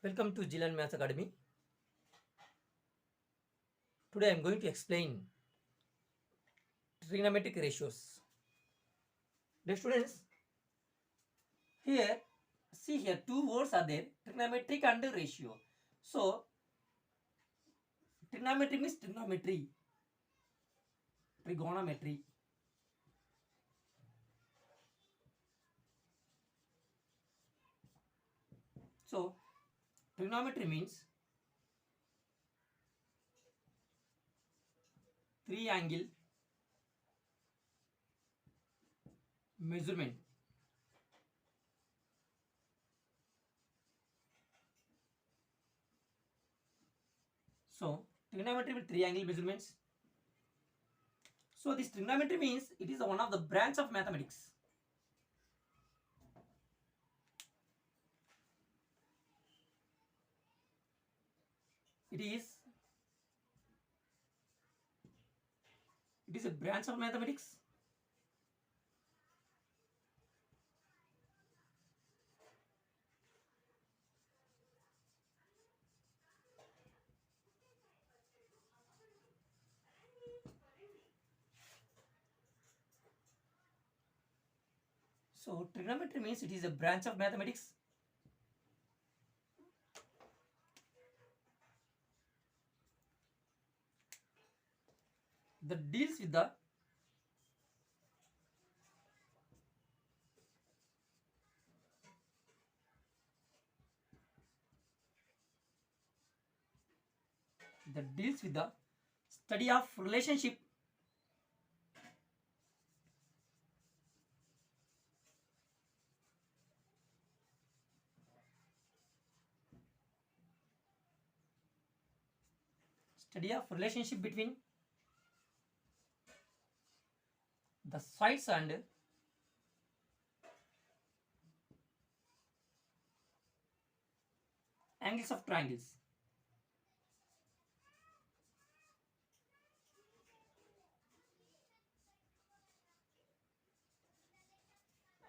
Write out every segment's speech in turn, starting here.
Welcome to Jilan Maths Academy. Today I am going to explain trigonometric ratios. Dear students, here see here two words are there, trigonometric and ratio. So trigonometry means trigonometry. So trigonometry means three-angle measurement. So trigonometry with three-angle measurements. So this trigonometry means it is one of the branch of mathematics. It is a branch of mathematics. So trigonometry means it is a branch of mathematics. That deals with the study of relationship between the sides and angles of triangles.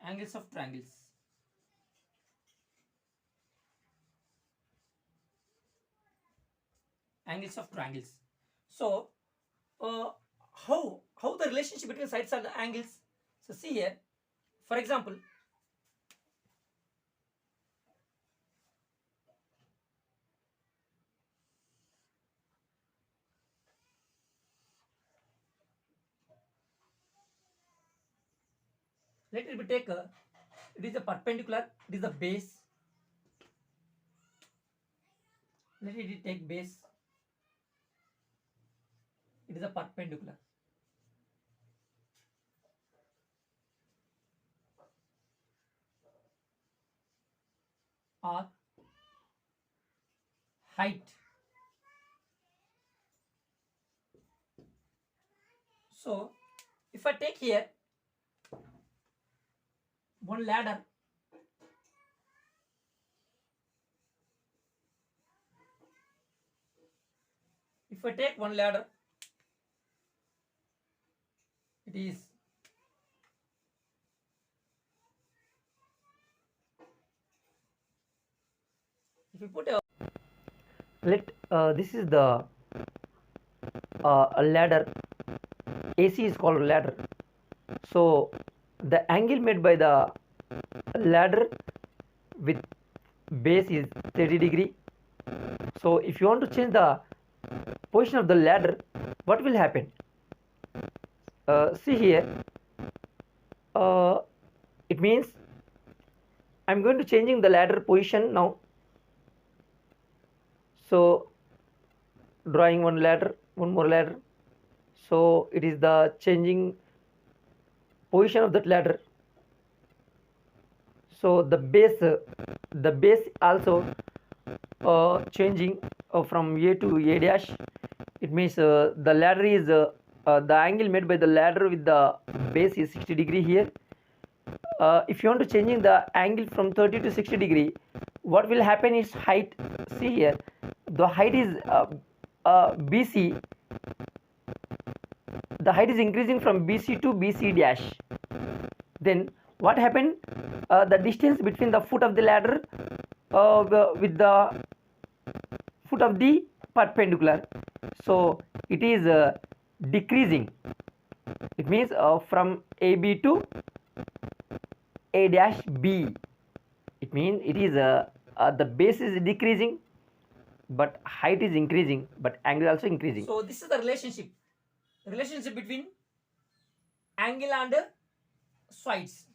Angles of triangles. Angles of triangles. So how the relationship between sides and angles? So see here, for example, let it be take it is a perpendicular, it is the base. Let it take base, it is a perpendicular. Or height. So if I take here one ladder, it is if you put a this is the a ladder. AC is called ladder. So the angle made by the ladder with base is 30 degree. So if you want to change the position of the ladder, what will happen? See here, it means I'm going to changing the ladder position now. So drawing one more ladder. So it is the changing position of that ladder. So the base also changing from A to A dash. It means the ladder is the angle made by the ladder with the base is 60 degree here. If you want to changing the angle from 30 to 60 degree, what will happen is height. See here, the height is BC. The height is increasing from BC to BC dash. Then what happened? The distance between the foot of the ladder with the output of the perpendicular. So it is decreasing. It means from AB to A dash B. It means it is the base is decreasing, but height is increasing, but angle also increasing. So this is the relationship between angle and sides.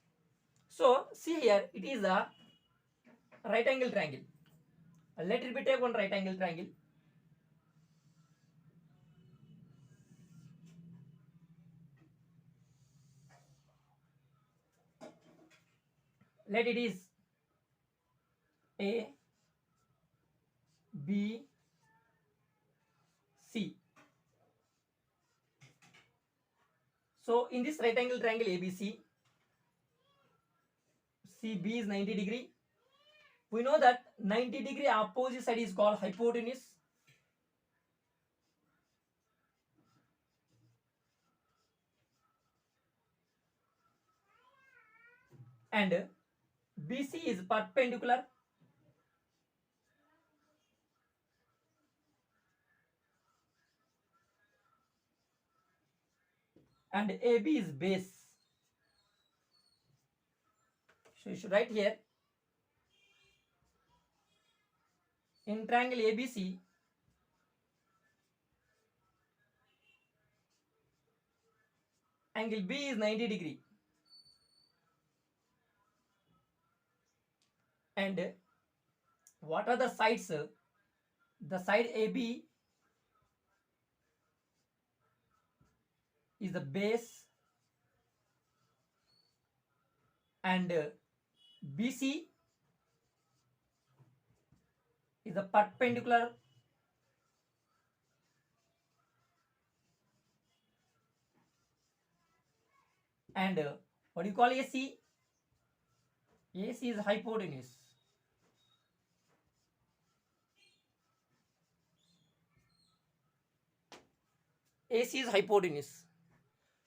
So see here, it is a right angle triangle. Let it be take one right angle triangle. Let it is A, B, C. So in this right angle triangle ABC, CB is 90 degree. We know that 90 degree opposite side is called hypotenuse. And BC is perpendicular. And AB is base. So you should write here, in triangle ABC, angle B is 90 degree. And what are the sides? The side AB is the base, and BC is the perpendicular, and what do you call AC? AC is hypotenuse. AC is hypotenuse.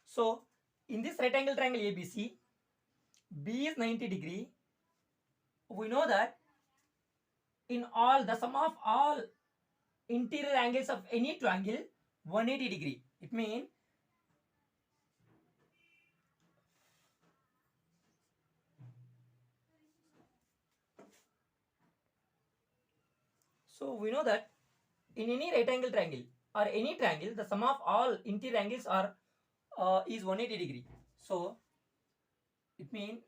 So in this right angle triangle ABC, B is 90 degree. We know that in all the sum of all interior angles of any triangle 180 degree. It means we know that in any right angle triangle or any triangle, the sum of all interior angles are is 180 degree. So it means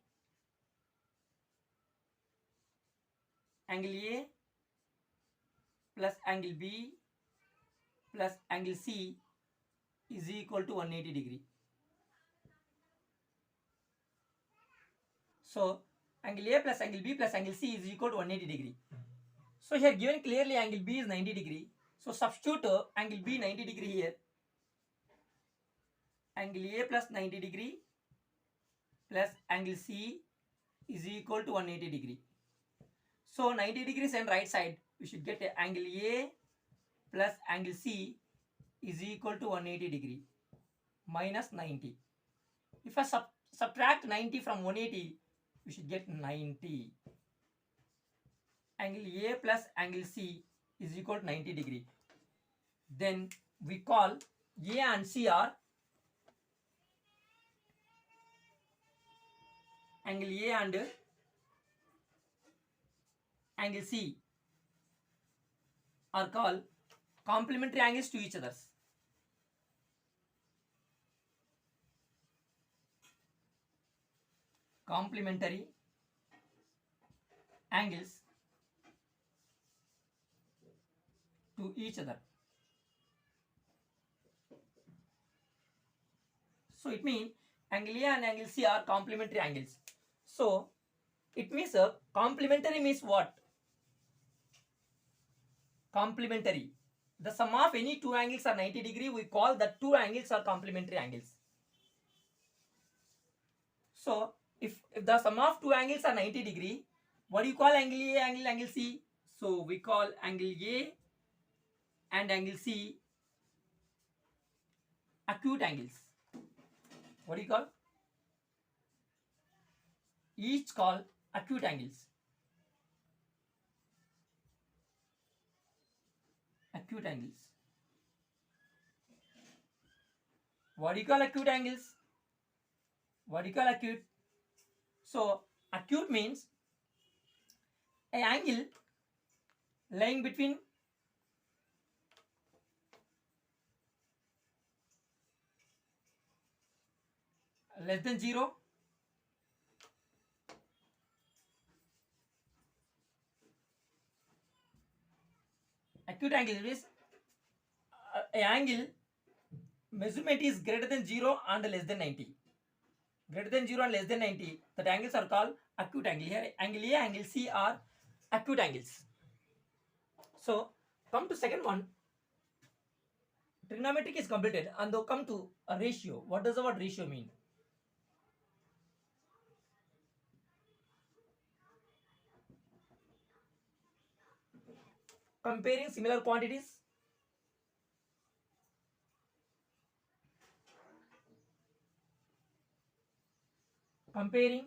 angle A plus angle B plus angle C is equal to 180 degree. So angle A plus angle B plus angle C is equal to 180 degree. So here given clearly angle B is 90 degree. So substitute angle B 90 degree here. Angle A plus 90 degree plus angle C is equal to 180 degree. So 90 degrees and right side, we should get angle A plus angle C is equal to 180 degree minus 90. If I subtract 90 from 180, we should get 90. Angle A plus angle C is equal to 90 degree. Then we call A and C are angle A and angle C are called complementary angles to each other. Complementary angles to each other. So it means angle A and angle C are complementary angles. So it means complementary means what? Complementary. The sum of any two angles are 90 degree. We call that two angles are complementary angles. So if the sum of two angles are 90 degree, what do you call angle A, angle C? So we call angle A and angle C acute angles. What do you call? Each call acute angles. acute angles. What do you call acute angles? What do you call acute? So acute means an angle lying between less than 0 acute angle is a angle measurement is greater than 0 and less than 90. Greater than 0 and less than 90, that angles are called acute angle. Here angle A, angle C are acute angles. So come to second one. Trigonometric is completed and now come to a ratio. What does the word ratio mean? Comparing similar quantities. Comparing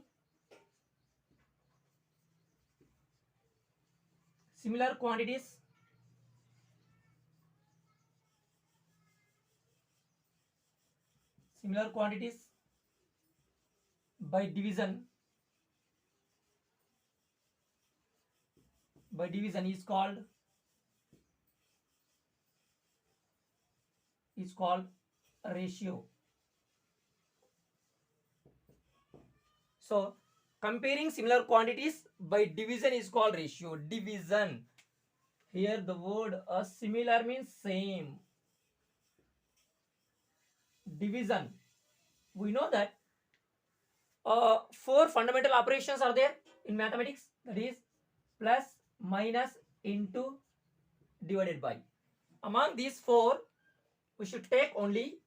similar quantities. Similar quantities by division. By division is called ratio. So comparing similar quantities by division is called ratio. Division. Here the word similar means same. Division. We know that four fundamental operations are there in mathematics. That is plus, minus, into, divided by. Among these four, we should take only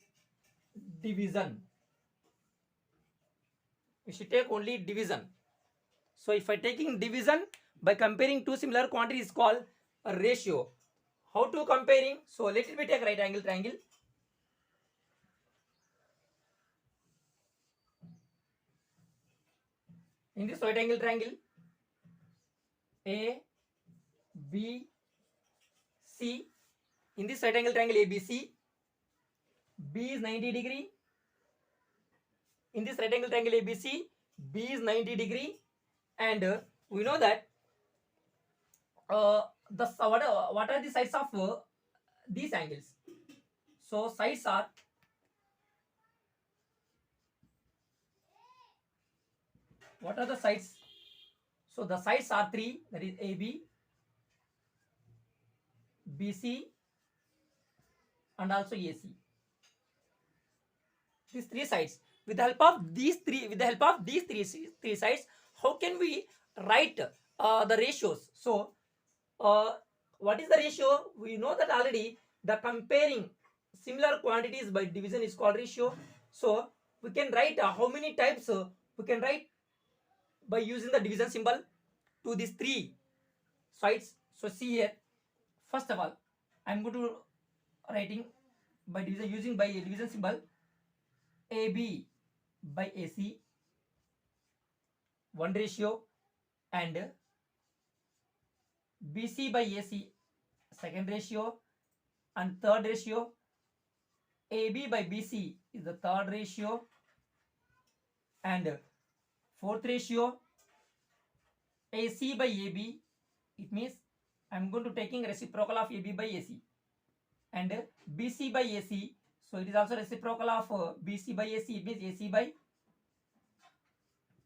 division. We should take only division. So if I taking division by comparing two similar quantities is called a ratio. How to comparing? So let me take right angle triangle. In this right angle triangle, A, B, C. In this right angle triangle ABC, B is 90 degree. In this right angle triangle ABC, B is 90 degree, and we know that what are the sides of these angles? So sides are what are the sides? So the sides are three. That is AB, BC, and also AC. These three sides. With the help of these three sides, how can we write the ratios? So what is the ratio? We know that already. The comparing similar quantities by division is called ratio. So we can write how many types we can write by using the division symbol to these three sides. So see here. First of all, I am going to writing by division using by division symbol AB by AC, one ratio, and BC by AC, second ratio, and third ratio. AB by BC is the third ratio, and fourth ratio. AC by AB, it means I am going to taking reciprocal of AB by AC, and BC by AC. So it is also reciprocal of BC by AC. It means AC by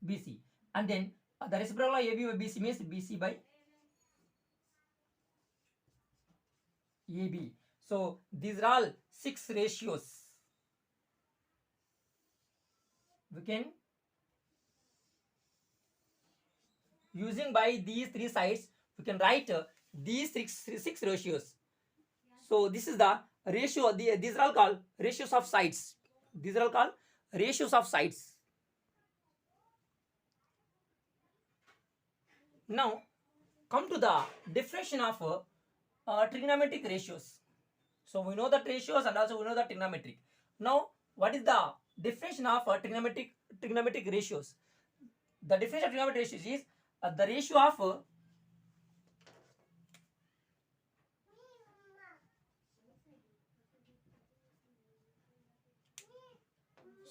BC, and then the reciprocal of AB by BC means BC by AB. So these are all 6 ratios. We can using by these three sides we can write these six ratios. So this is the ratio. These are all called ratios of sides. These are all called ratios of sides. Now come to the definition of trigonometric ratios. So we know the ratios and also we know the trigonometric. Now what is the definition of trigonometric ratios? The definition of trigonometric ratios is the ratio of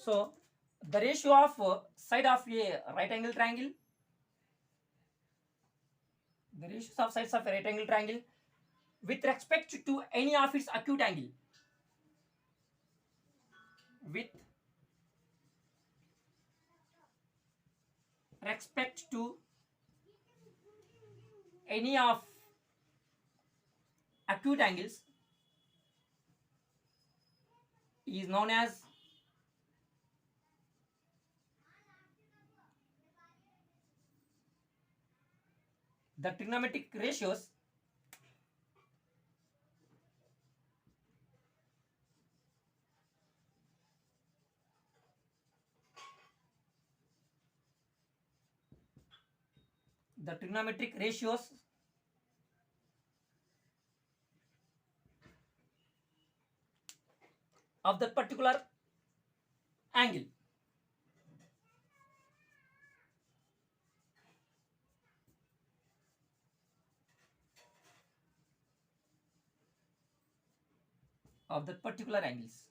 So the ratio of side of a right angle triangle, the ratios of sides of a right angle triangle with respect to any of its acute angle, with respect to any of acute angles is known as the trigonometric ratios the trigonometric ratios of that particular angle. Of that particular angles.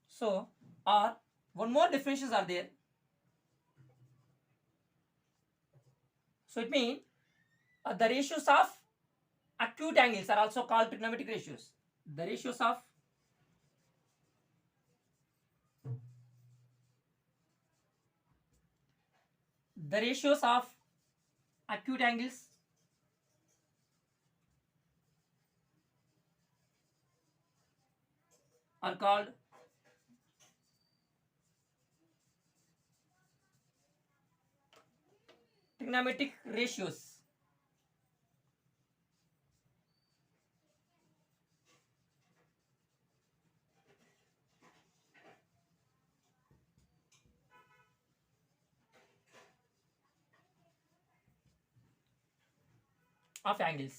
So, or one more definitions are there. So it means the ratios of acute angles are also called trigonometric ratios. The ratios of acute angles are called trigonometric ratios. Of angles.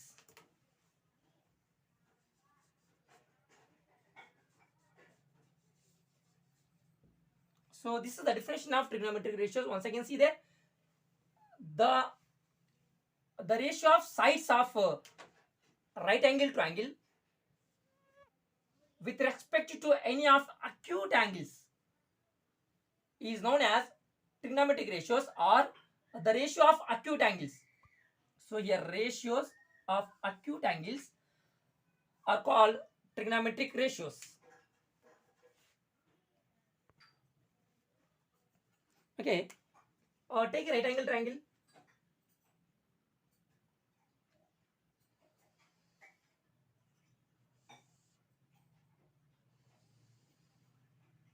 So this is the definition of trigonometric ratios. Once again, see there the ratio of sides of right angle triangle with respect to any of acute angles is known as trigonometric ratios or the ratio of acute angles. So here ratios of acute angles are called trigonometric ratios. Okay, take a right angle triangle.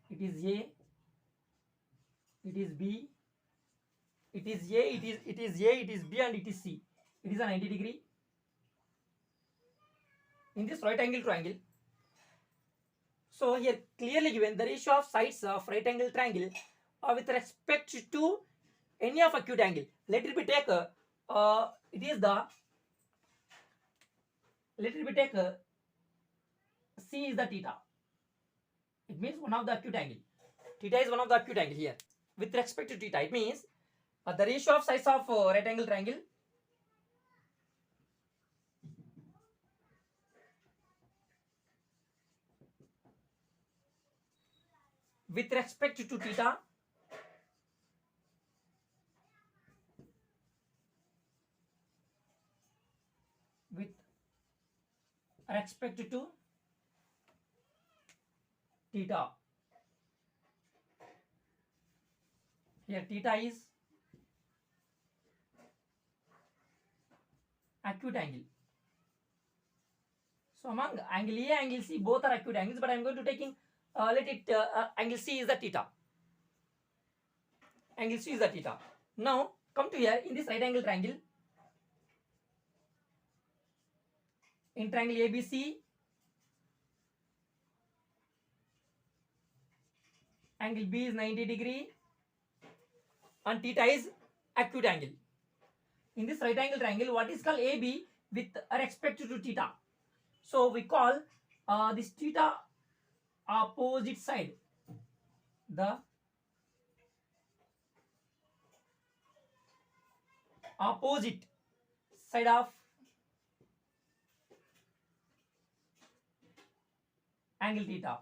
It is A, it is B, it is A, it is A, it is B, and it is C. It is a 90 degree. In this right angle triangle, so here clearly given the ratio of sides of right angle triangle with respect to any of acute angle. Let it be take it is the let it be take C is the theta. It means one of the acute angle. Theta is one of the acute angle here. With respect to theta, it means the ratio of sides of right angle triangle with respect to theta with respect to theta. Here theta is acute angle. So among angle A, angle C, both are acute angles, but I am going to taking let it angle C is the theta. Angle C is the theta. Now come to here in this right angle triangle. In triangle ABC, angle B is 90 degree and theta is acute angle. In this right angle triangle, what is called AB with respect to theta? So we call this theta opposite side. The opposite side of angle theta.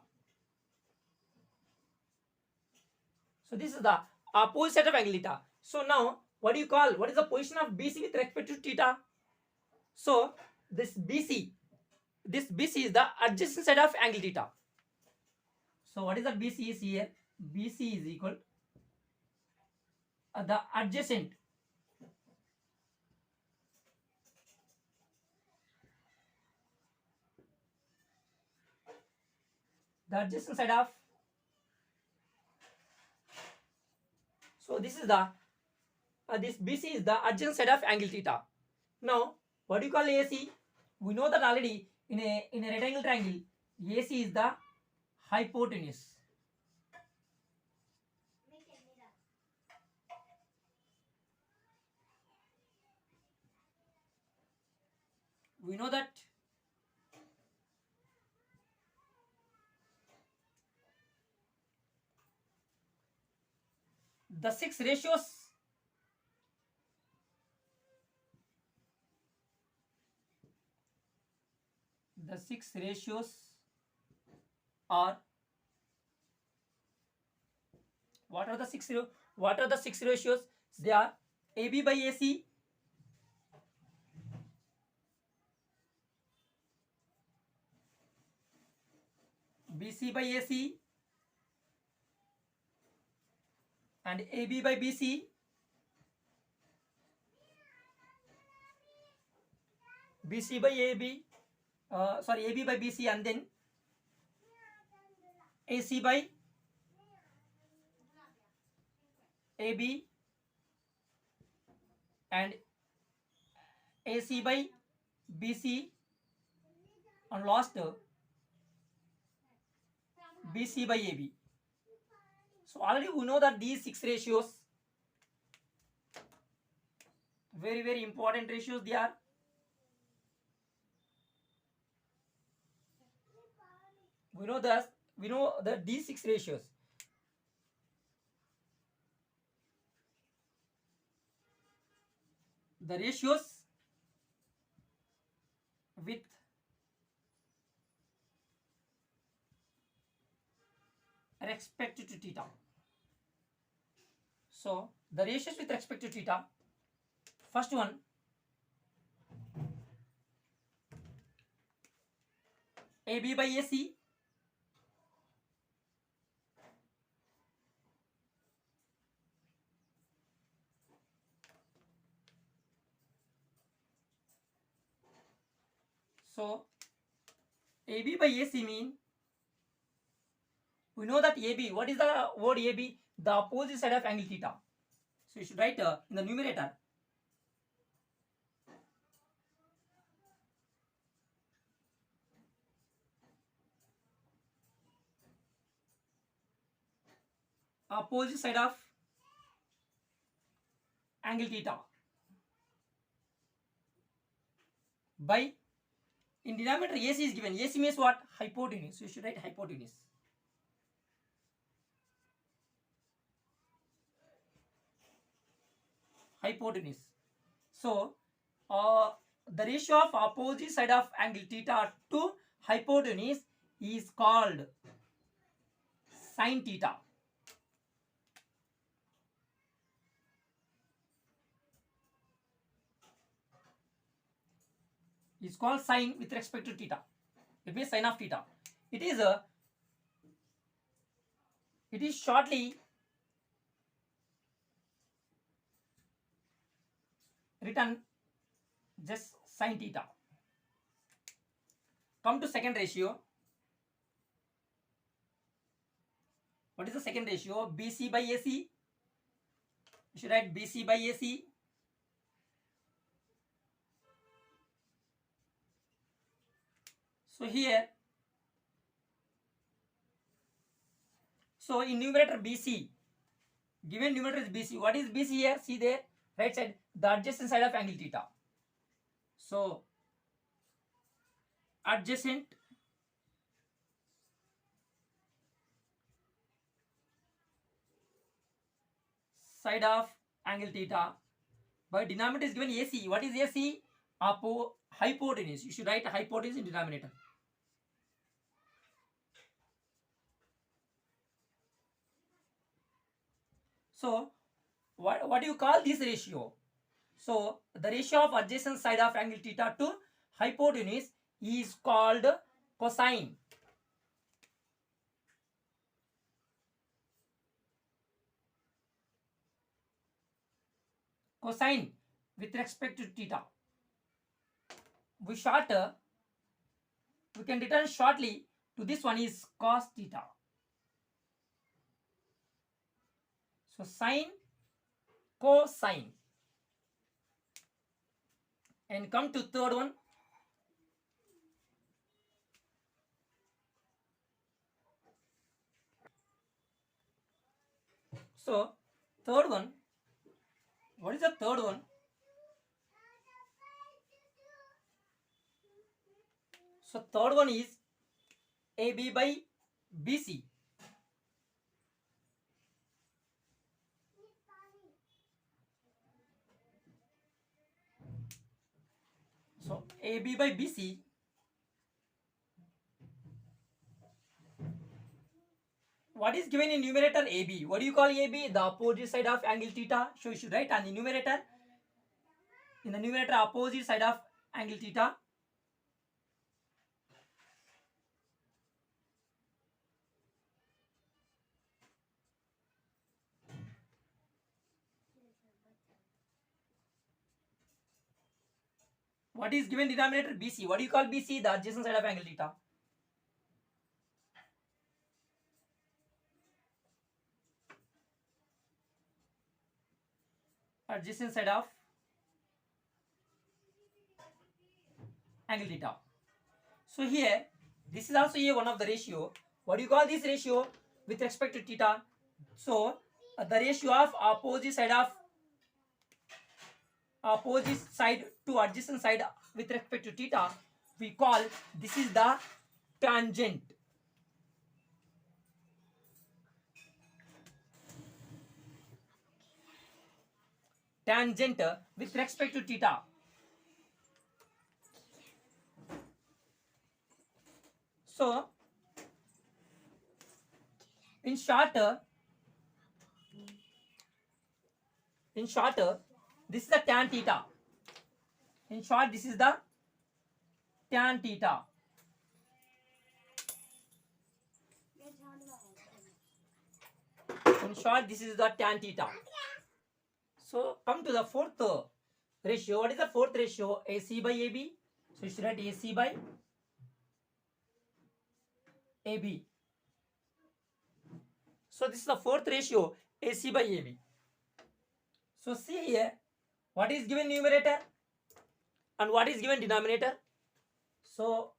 So this is the opposite side of angle theta. So now what do you call, what is the position of BC with respect to theta? So this BC is the adjacent side of angle theta. So what is the BC is here? BC is equal the adjacent side of, so this is the this BC is the adjacent side of angle theta. Now what do you call AC? We know that already in a rectangle triangle AC is the hypotenuse. We know that the six ratios are, what are the six ratios? They are AB by AC, BC by AC, and AB by BC, BC by AB, AB by BC, and then AC by AB and AC by BC, and last BC by AB. So already we know that these six ratios, very very important ratios they are. We know that these six ratios. The ratios with respect to theta. So the ratios with respect to theta, first one, AB by AC, so AB by AC mean, we know that AB, what is the word AB? The opposite side of angle theta. So you should write in the numerator opposite side of angle theta by, in denominator AC is given. AC means what? Hypotenuse. So you should write hypotenuse. Hypotenuse. So the ratio of opposite side of angle theta to hypotenuse is called sin theta. Is called sin with respect to theta. It means sin of theta. It is shortly written just sin theta. Come to second ratio. What is the second ratio? BC by AC. You should write BC by AC. So here, so in numerator BC, given numerator is BC. What is BC here? See there, right side, the adjacent side of angle theta. So adjacent side of angle theta. By denominator is given AC. What is AC? Hypotenuse. You should write hypotenuse in denominator. So what do you call this ratio? So the ratio of adjacent side of angle theta to hypotenuse is called cosine. Cosine with respect to theta. We can return shortly to this one is cos theta. So sine, cosine. And come to third one. So third one, what is the third one? So third one is AB by BC. So AB by BC. What is given in numerator AB? What do you call AB? The opposite side of angle theta. So you should write on the numerator. In the numerator, opposite side of angle theta. What is given denominator? BC. What do you call BC? The adjacent side of angle theta. Adjacent side of angle theta. So here, this is also a one of the ratio. What do you call this ratio with respect to theta? So the ratio of opposite side to adjacent side with respect to theta, we call this is the tangent. Tangent with respect to theta. So in short, this is the tan theta. In short, this is the tan theta. In short, this is the tan theta. So come to the fourth ratio. What is the fourth ratio? AC by AB. So you should write AC by AB. So this is the fourth ratio, AC by AB. So see here, what is given numerator and what is given denominator. So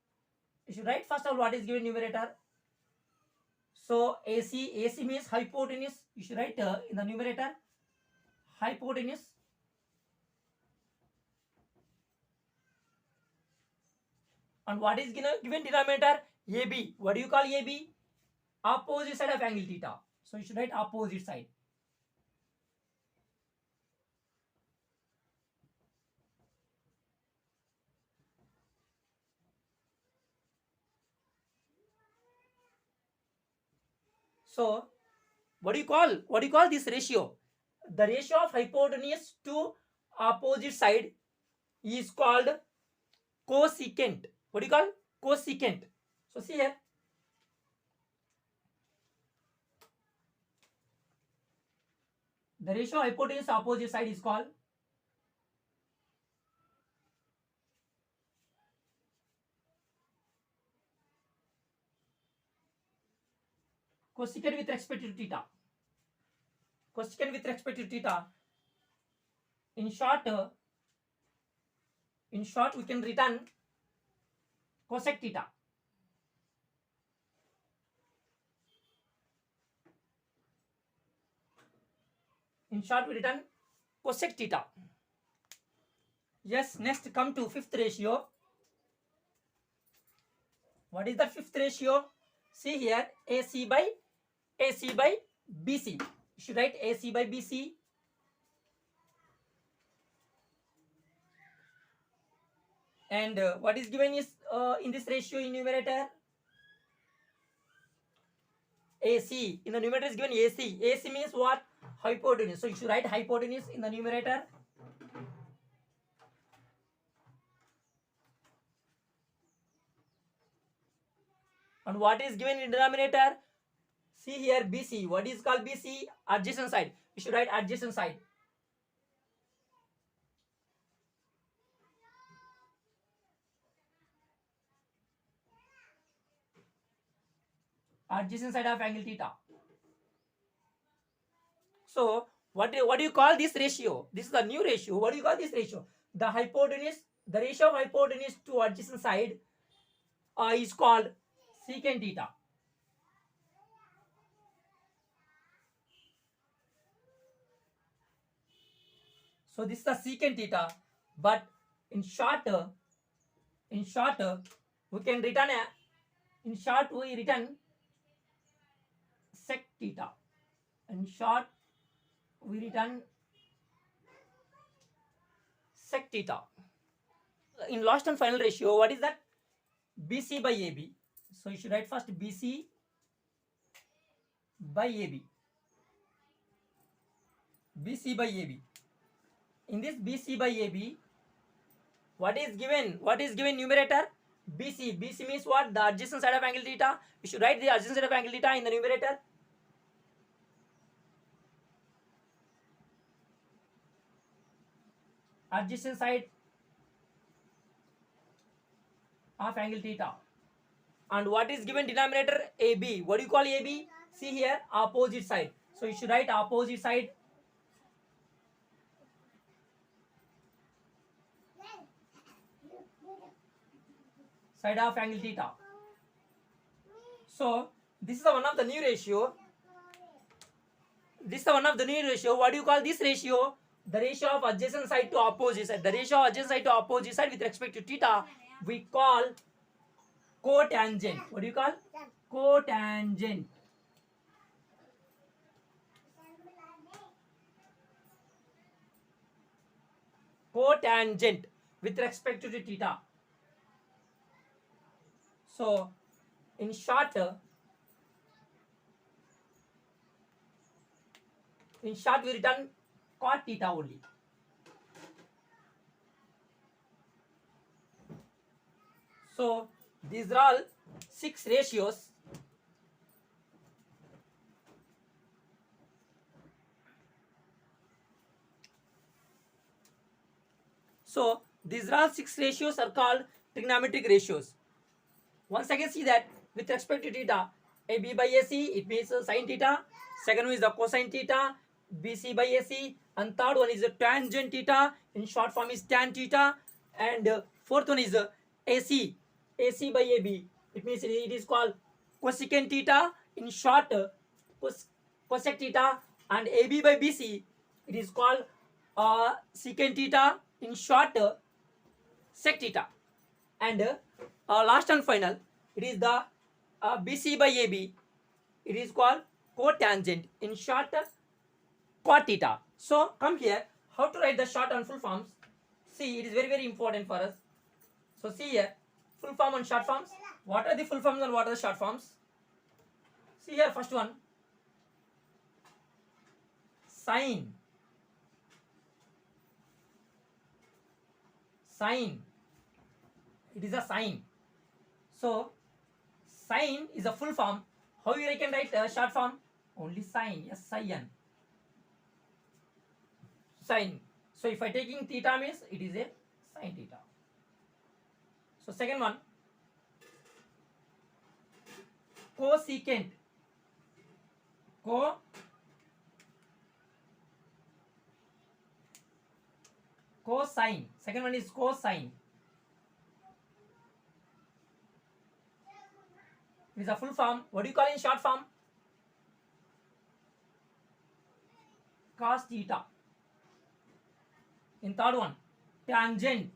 you should write first of all what is given numerator. So AC means hypotenuse. You should write in the numerator hypotenuse. And what is given denominator? AB. What do you call AB? Opposite side of angle theta. So you should write opposite side. So what do you call this ratio? The ratio of hypotenuse to opposite side is called cosecant. What do you call? Cosecant. So see here. The ratio of hypotenuse to opposite side is called cosecant with respect to theta. Cosecant with respect to theta. In short, we can return cosec theta. In short, we return cosec theta. Yes, next come to fifth ratio. What is the fifth ratio? See here, AC by BC. You should write AC by BC. And what is given is in this ratio in numerator? AC. In the numerator is given AC. AC means what? hypotenuse. So you should write hypotenuse in the numerator. And what is given in denominator? See here BC. What is called BC? Adjacent side. You should write adjacent side. Adjacent side of angle theta. So what do you call this ratio? This is the new ratio. What do you call this ratio? The hypotenuse, the ratio of hypotenuse to adjacent side is called secant theta. So this is the secant theta, but in short we can return in short we return sec theta. In short we return sec theta. In last and final ratio, what is that? BC by AB. So you should write first BC by AB. BC by AB. In this BC by AB, what is given? What is given numerator? BC. BC means what? The adjacent side of angle theta. You should write the adjacent side of angle theta in the numerator. Adjacent side of angle theta. And what is given denominator? AB. What do you call AB? See here, opposite side. So you should write opposite side. Side of angle theta. So this is the one of the new ratio. This is the one of the new ratio. What do you call this ratio? The ratio of adjacent side to opposite side. The ratio of adjacent side to opposite side with respect to theta we call cotangent. What do you call? Cotangent. Cotangent with respect to the theta. So in short we return cot theta only. So these are all 6 ratios. So these are all 6 ratios are called trigonometric ratios. Once again see that with respect to theta, AB by AC, it means sin theta. Second one is the cosine theta, BC by AC, and third one is the tangent theta. In short form is tan theta, and fourth one is AC by AB. It means it is called cosecant theta. In short, cosec theta, and AB by BC, it is called secant theta. In short, sec theta. And last and final, it is the BC by AB. It is called cotangent. In short, cot theta. So come here, how to write the short and full forms. See, it is very, very important for us. So see here, full form and short forms. What are the full forms and what are the short forms? See here, first one, sine. Sine. It is a sine. So sine is a full form. How you can write a short form? Only sine. Yes, sin. Sine. So if I taking theta means it is a sin theta. So second one, cosecant. Cosine. Second one is cosine. It is a full form. What do you call in short form? Cos theta. In third one, tangent.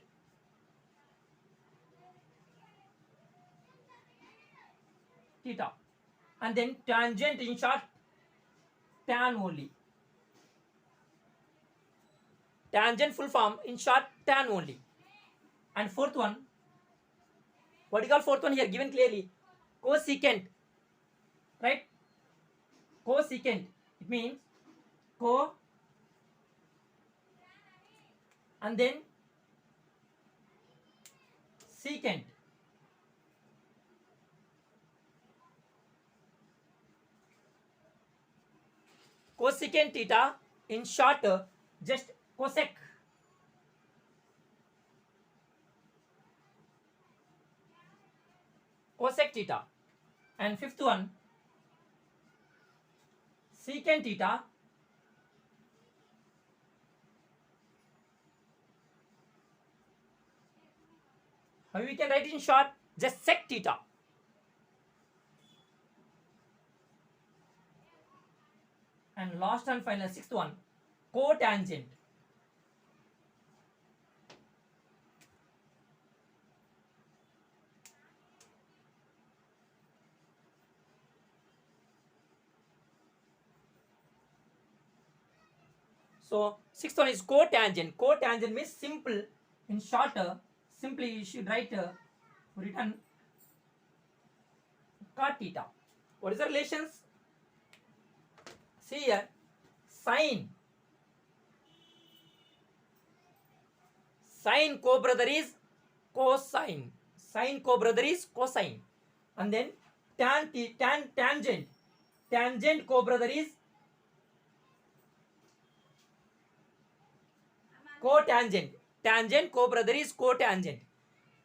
Theta. And then tangent in short, tan only. Tangent full form in short, tan only. And fourth one, what do you call fourth one here? Given clearly, cosecant. Right? Cosecant. It means co, and then secant. Cosecant theta, in short, just cosec. Cosec theta. And fifth one, secant theta, how we can write in short, just sec theta. And last and final, sixth one, cotangent. So sixth one is cotangent. Cotangent means simple. In shorter, simply you should write written cot theta. What is the relations? See here, sine. Sine co-brother is cosine. Sine co-brother is cosine. And then tangent. Tangent co-brother is cotangent. Tangent co-brother is cotangent.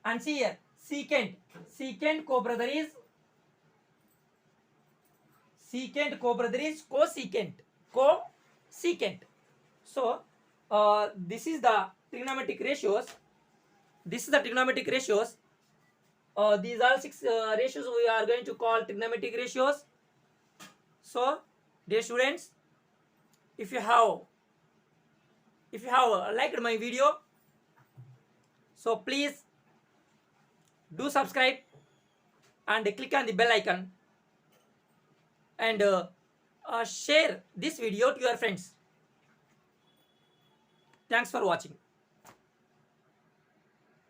And see here, secant. Secant co-brother is cosecant. Cosecant. So this is the trigonometric ratios. These are six ratios we are going to call trigonometric ratios. So dear students, if you have liked my video, so please do subscribe and click on the bell icon and share this video to your friends. Thanks for watching.